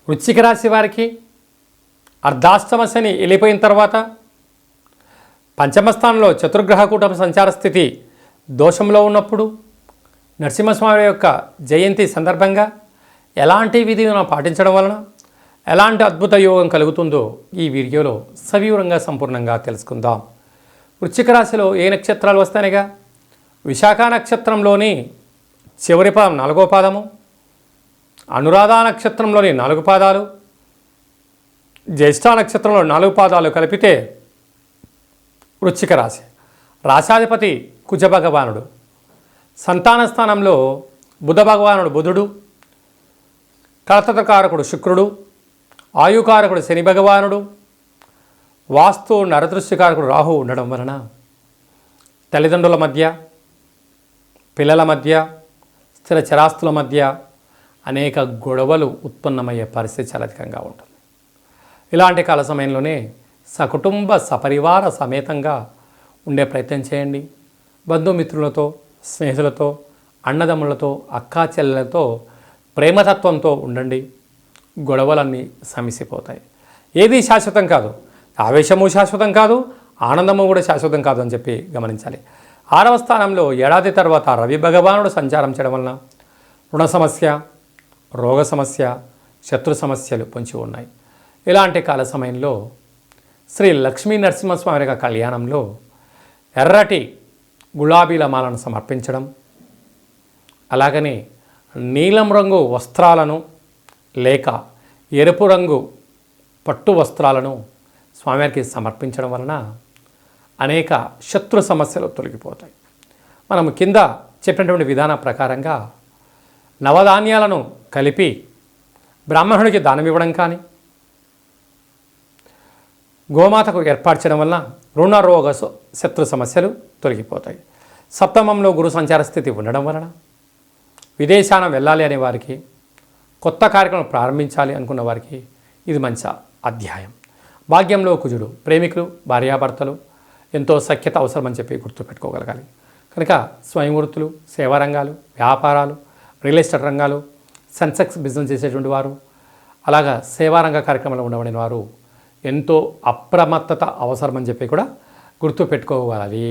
వృశ్చిక రాశి వారికి అర్ధాష్టమ శని వెళ్ళిపోయిన తర్వాత పంచమ స్థానంలో చతుర్గ్రహ కూటమి సంచార స్థితి దోషంలో ఉన్నప్పుడు నరసింహస్వామి యొక్క జయంతి సందర్భంగా ఎలాంటి విధిని పాటించడం వలన ఎలాంటి అద్భుత యోగం కలుగుతుందో ఈ వీడియోలో సవివరంగా సంపూర్ణంగా తెలుసుకుందాం. వృశ్చిక రాశిలో ఏ నక్షత్రాలు వస్తాయిగా? విశాఖ నక్షత్రంలోని చివరి పాదం 4వ పాదము, అనురాధ నక్షత్రంలోని 4 పాదాలు, జ్యేష్ఠ నక్షత్రంలో 4 పాదాలు కలిపితే వృశ్చిక రాశి. రాశాధిపతి కుజ భగవానుడు, సంతాన స్థానంలో బుధ భగవానుడు బుధుడు, కలతకారకుడు శుక్రుడు, ఆయుకారకుడు శని భగవానుడు, వాస్తు నరదృష్టికారకుడు రాహు ఉండడం వలన తల్లిదండ్రుల మధ్య, పిల్లల మధ్య, స్థిర చరాస్తుల మధ్య అనేక గొడవలు ఉత్పన్నమయ్యే పరిస్థితి చాలా అధికంగా ఉంటుంది. ఇలాంటి కాల సమయంలోనే సకుటుంబ సపరివార సమేతంగా ఉండే ప్రయత్నం చేయండి. బంధుమిత్రులతో, స్నేహితులతో, అన్నదమ్ములతో, అక్కా చెల్లెలతో ప్రేమతత్వంతో ఉండండి. గొడవలన్నీ సమసిపోతాయి. ఏది శాశ్వతం కాదు, ఆవేశము శాశ్వతం కాదు, ఆనందము కూడా శాశ్వతం కాదు అని చెప్పి గమనించాలి. 6వ స్థానంలో ఏడాది తర్వాత రవి భగవానుడు సంచారం చేయడం వలన రుణ సమస్య, రోగ సమస్య, శత్రు సమస్యలు పొంచి ఉన్నాయి. ఇలాంటి కాల సమయంలో శ్రీ లక్ష్మీ నరసింహస్వామి యొక్క కళ్యాణంలో ఎర్రటి గులాబీల మాలను సమర్పించడం, అలాగనే నీలం రంగు వస్త్రాలను లేక ఎరుపు రంగు పట్టు వస్త్రాలను స్వామివారికి సమర్పించడం వలన అనేక శత్రు సమస్యలు తొలగిపోతాయి. మనం కింద చెప్పినటువంటి విధానం ప్రకారంగా నవధాన్యాలను కలిపి బ్రాహ్మణుడికి దానం ఇవ్వడం కానీ, గోమాతకు ఏర్పాటు చేయడం వలన రుణ రోగ శత్రు సమస్యలు తొలగిపోతాయి. సప్తమంలో గురు సంచార స్థితి ఉండడం వలన విదేశాన వెళ్ళాలి అనే వారికి, కొత్త కార్యక్రమం ప్రారంభించాలి అనుకున్న వారికి ఇది మంచి అధ్యాయం. భాగ్యంలో కుజుడు, ప్రేమికులు, భార్యాభర్తలు ఎంతో సఖ్యత అవసరమని చెప్పి గుర్తుపెట్టుకోగలగాలి. కనుక స్వయం వృత్తులు, సేవా రంగాలు, వ్యాపారాలు, రియల్ ఎస్టేట్ రంగాలు, సెన్సెక్స్ బిజినెస్ చేసేటువంటి వారు, అలాగా సేవారంగ కార్యక్రమంలో ఉండబడిన వారు ఎంతో అప్రమత్తత అవసరమని చెప్పి కూడా గుర్తుపెట్టుకోగలగాలి.